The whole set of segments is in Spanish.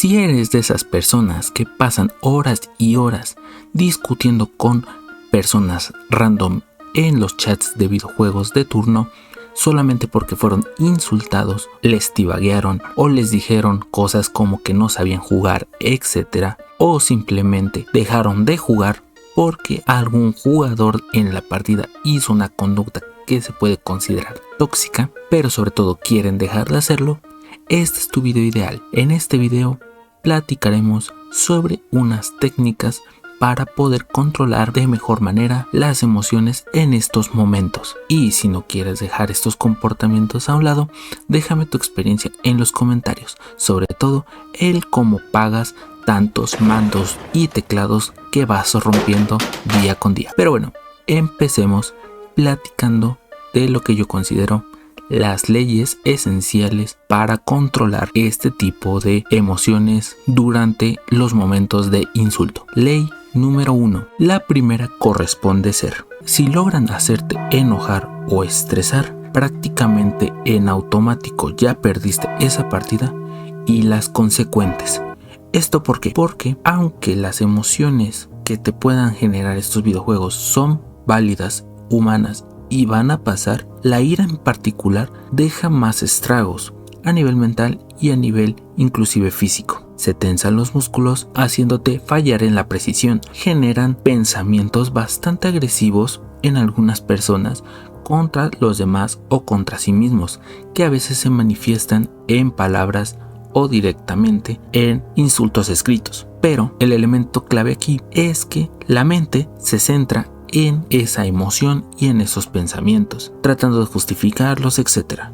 Si eres de esas personas que pasan horas y horas discutiendo con personas random en los chats de videojuegos de turno, solamente porque fueron insultados, les tibaguearon o les dijeron cosas como que no sabían jugar, etc. O simplemente dejaron de jugar porque algún jugador en la partida hizo una conducta que se puede considerar tóxica, pero sobre todo quieren dejar de hacerlo, este es tu video ideal. En este video platicaremos sobre unas técnicas para poder controlar de mejor manera las emociones en estos momentos. Y si no quieres dejar estos comportamientos a un lado, déjame tu experiencia en los comentarios, sobre todo el cómo pagas tantos mandos y teclados que vas rompiendo día con día. Pero bueno, empecemos platicando de lo que yo considero las leyes esenciales para controlar este tipo de emociones durante los momentos de insulto. Ley número 1. La primera corresponde ser: si logran hacerte enojar o estresar, prácticamente en automático ya perdiste esa partida y las consecuentes. ¿Esto por qué? Porque aunque las emociones que te puedan generar estos videojuegos son válidas, humanas y van a pasar, la ira en particular deja más estragos a nivel mental y a nivel inclusive físico. Se tensan los músculos haciéndote fallar en la precisión. Generan pensamientos bastante agresivos en algunas personas contra los demás o contra sí mismos, que a veces se manifiestan en palabras o directamente en insultos escritos. Pero el elemento clave aquí es que la mente se centra en esa emoción y en esos pensamientos, tratando de justificarlos, etc.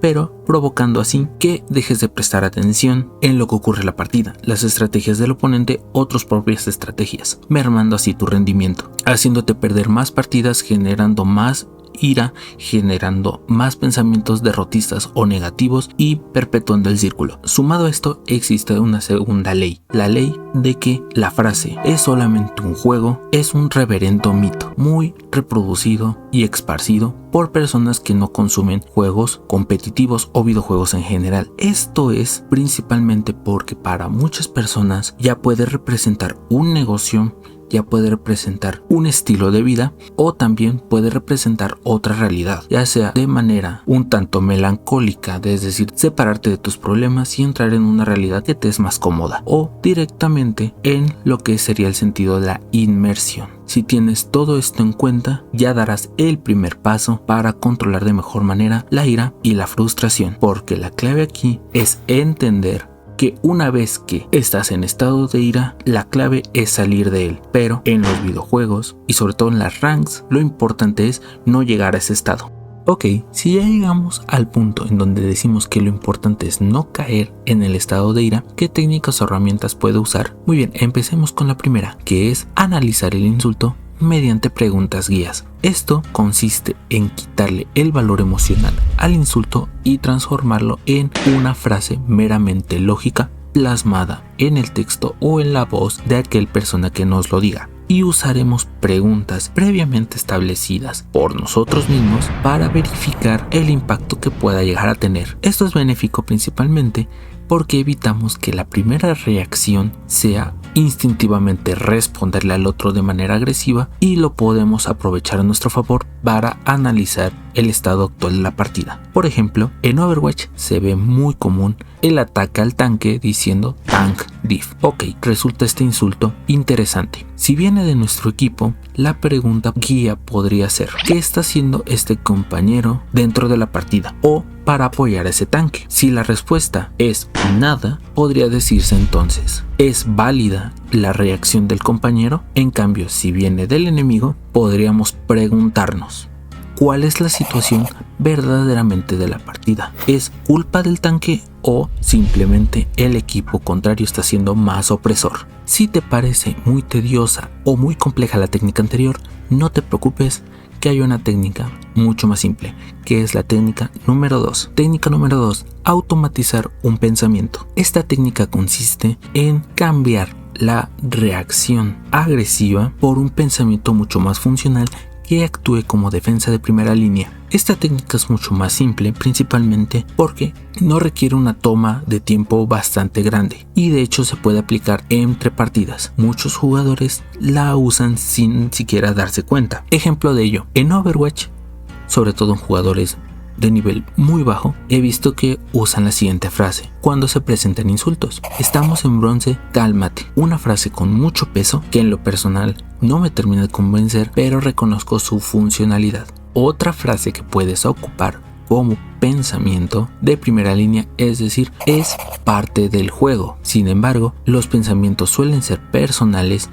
Pero provocando así que dejes de prestar atención en lo que ocurre en la partida, las estrategias del oponente o tus propias estrategias, mermando así tu rendimiento, haciéndote perder más partidas, generando más ira, generando más pensamientos derrotistas o negativos y perpetuando el círculo. Sumado a esto, existe una segunda ley, la ley de que la frase "es solamente un juego" es un reverendo mito, muy reproducido y esparcido por personas que no consumen juegos competitivos o videojuegos en general. Esto es principalmente porque para muchas personas ya puede representar un negocio, ya puede representar un estilo de vida o también puede representar otra realidad, ya sea de manera un tanto melancólica, es decir, separarte de tus problemas y entrar en una realidad que te es más cómoda, o directamente en lo que sería el sentido de la inmersión. Si tienes todo esto en cuenta, ya darás el primer paso para controlar de mejor manera la ira y la frustración, porque la clave aquí es entender que una vez que estás en estado de ira, la clave es salir de él. Pero en los videojuegos y sobre todo en las ranks, lo importante es no llegar a ese estado. Ok, si ya llegamos al punto en donde decimos que lo importante es no caer en el estado de ira, ¿qué técnicas o herramientas puedo usar? Muy bien, empecemos con la primera, que es analizar el insulto mediante preguntas guías. Esto consiste en quitarle el valor emocional al insulto y transformarlo en una frase meramente lógica plasmada en el texto o en la voz de aquel persona que nos lo diga. Y usaremos preguntas previamente establecidas por nosotros mismos para verificar el impacto que pueda llegar a tener. Esto es benéfico principalmente porque evitamos que la primera reacción sea instintivamente responderle al otro de manera agresiva y lo podemos aprovechar a nuestro favor para analizar el estado actual de la partida. Por ejemplo, en Overwatch se ve muy común el ataque al tanque diciendo tank diff. Ok, resulta este insulto interesante. Si viene de nuestro equipo, la pregunta guía podría ser: ¿qué está haciendo este compañero dentro de la partida o para apoyar a ese tanque? Si la respuesta es nada, podría decirse entonces: ¿es válida la reacción del compañero? En cambio, si viene del enemigo, podríamos preguntarnos: ¿cuál es la situación verdaderamente de la partida? ¿Es culpa del tanque o simplemente el equipo contrario está siendo más opresor? Si te parece muy tediosa o muy compleja la técnica anterior, no te preocupes, que hay una técnica mucho más simple, que es la técnica número 2. Técnica número 2, automatizar un pensamiento. Esta técnica consiste en cambiar la reacción agresiva por un pensamiento mucho más funcional que actúe como defensa de primera línea. Esta técnica es mucho más simple, principalmente porque no requiere una toma de tiempo bastante grande y de hecho se puede aplicar entre partidas. Muchos jugadores la usan sin siquiera darse cuenta. Ejemplo de ello, en Overwatch, sobre todo en jugadores de nivel muy bajo, he visto que usan la siguiente frase cuando se presentan insultos: estamos en bronce, cálmate. Una frase con mucho peso que en lo personal no me termina de convencer, pero reconozco su funcionalidad. Otra frase que puedes ocupar como pensamiento de primera línea, es decir, es parte del juego. Sin embargo, los pensamientos suelen ser personales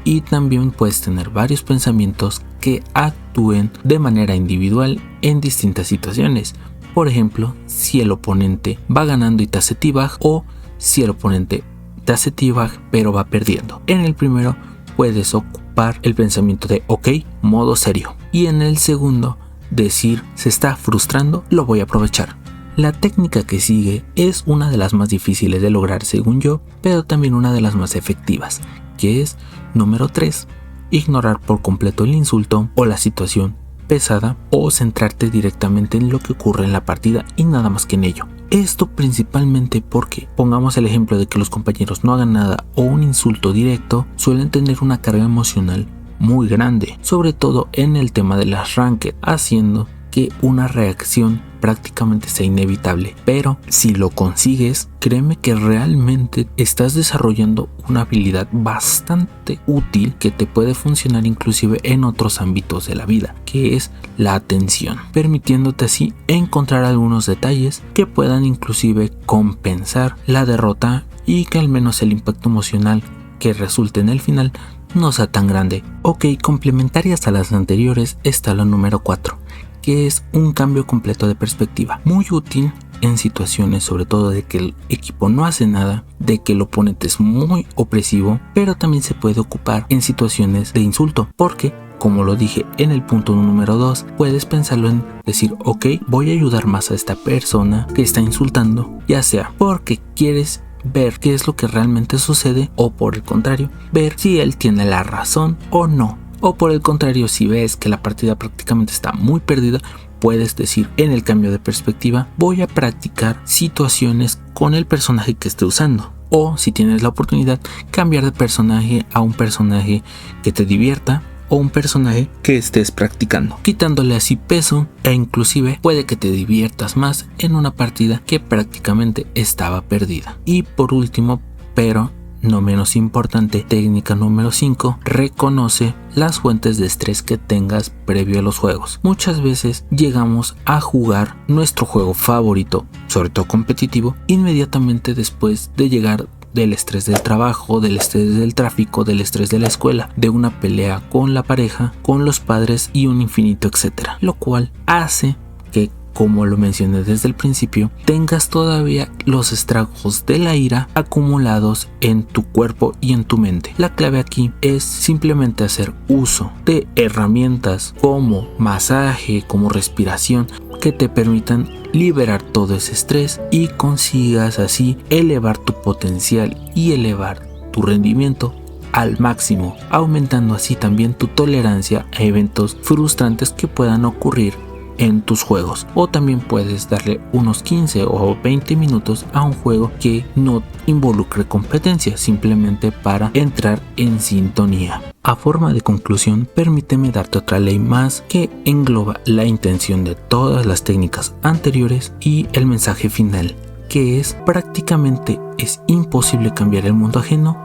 y también puedes tener varios pensamientos que actúen de manera individual en distintas situaciones. Por ejemplo, si el oponente va ganando y te hace teabag, o si el oponente te hace teabag pero va perdiendo. En el primero puedes ocupar el pensamiento de ok, modo serio, y en el segundo decir se está frustrando, lo voy a aprovechar. La técnica que sigue es una de las más difíciles de lograr según yo, pero también una de las más efectivas, que es número 3, ignorar por completo el insulto o la situación pesada o centrarte directamente en lo que ocurre en la partida y nada más que en ello. Esto principalmente porque, pongamos el ejemplo de que los compañeros no hagan nada o un insulto directo, suelen tener una carga emocional muy grande, sobre todo en el tema de las ranked, haciendo que una reacción prácticamente sea inevitable. Pero si lo consigues, créeme que realmente estás desarrollando una habilidad bastante útil que te puede funcionar inclusive en otros ámbitos de la vida, que es la atención, permitiéndote así encontrar algunos detalles que puedan inclusive compensar la derrota y que al menos el impacto emocional que resulte en el final no sea tan grande. Ok, complementarias a las anteriores está la número 4, que es un cambio completo de perspectiva, muy útil en situaciones sobre todo de que el equipo no hace nada, de que el oponente es muy opresivo, pero también se puede ocupar en situaciones de insulto, porque como lo dije en el punto número 2, puedes pensarlo en decir ok, voy a ayudar más a esta persona que está insultando, ya sea porque quieres ver qué es lo que realmente sucede, o por el contrario, ver si él tiene la razón o no. O por el contrario, si ves que la partida prácticamente está muy perdida, puedes decir en el cambio de perspectiva, voy a practicar situaciones con el personaje que esté usando. O si tienes la oportunidad, cambiar de personaje a un personaje que te divierta o un personaje que estés practicando, quitándole así peso, e inclusive puede que te diviertas más en una partida que prácticamente estaba perdida. Y por último, pero no menos importante, técnica número 5, reconoce las fuentes de estrés que tengas previo a los juegos. Muchas veces llegamos a jugar nuestro juego favorito, sobre todo competitivo, inmediatamente después de llegar del estrés del trabajo, del estrés del tráfico, del estrés de la escuela, de una pelea con la pareja, con los padres y un infinito etcétera, lo cual hace que, como lo mencioné desde el principio, tengas todavía los estragos de la ira acumulados en tu cuerpo y en tu mente. La clave aquí es simplemente hacer uso de herramientas como masaje, como respiración, que te permitan liberar todo ese estrés y consigas así elevar tu potencial y elevar tu rendimiento al máximo, aumentando así también tu tolerancia a eventos frustrantes que puedan ocurrir en tus juegos. O también puedes darle unos 15 o 20 minutos a un juego que no involucre competencia, simplemente para entrar en sintonía. A forma de conclusión, permíteme darte otra ley más que engloba la intención de todas las técnicas anteriores y el mensaje final, que es: prácticamente es imposible cambiar el mundo ajeno,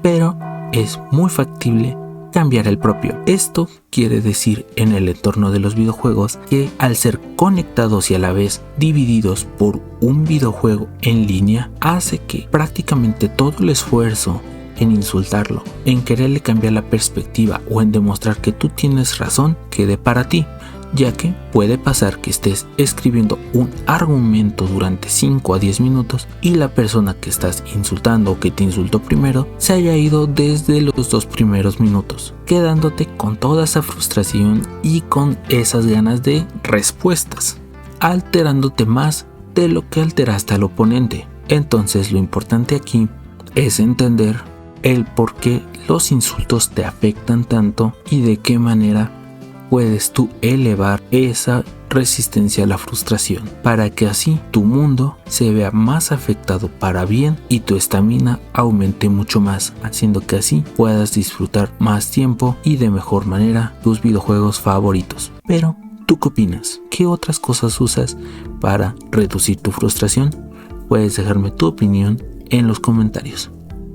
pero es muy factible cambiar el propio. Esto quiere decir, en el entorno de los videojuegos, que al ser conectados y a la vez divididos por un videojuego en línea, hace que prácticamente todo el esfuerzo en insultarlo, en quererle cambiar la perspectiva o en demostrar que tú tienes razón, quede para ti, ya que puede pasar que estés escribiendo un argumento durante 5 a 10 minutos y la persona que estás insultando o que te insultó primero se haya ido desde los 2 primeros minutos, quedándote con toda esa frustración y con esas ganas de respuestas, alterándote más de lo que alteraste al oponente. Entonces lo importante aquí es entender el por qué los insultos te afectan tanto y de qué manera puedes tú elevar esa resistencia a la frustración para que así tu mundo se vea más afectado para bien y tu estamina aumente mucho más, haciendo que así puedas disfrutar más tiempo y de mejor manera tus videojuegos favoritos. Pero, ¿tú qué opinas? ¿Qué otras cosas usas para reducir tu frustración? Puedes dejarme tu opinión en los comentarios.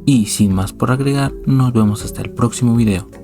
Y sin más por agregar, nos vemos hasta el próximo video.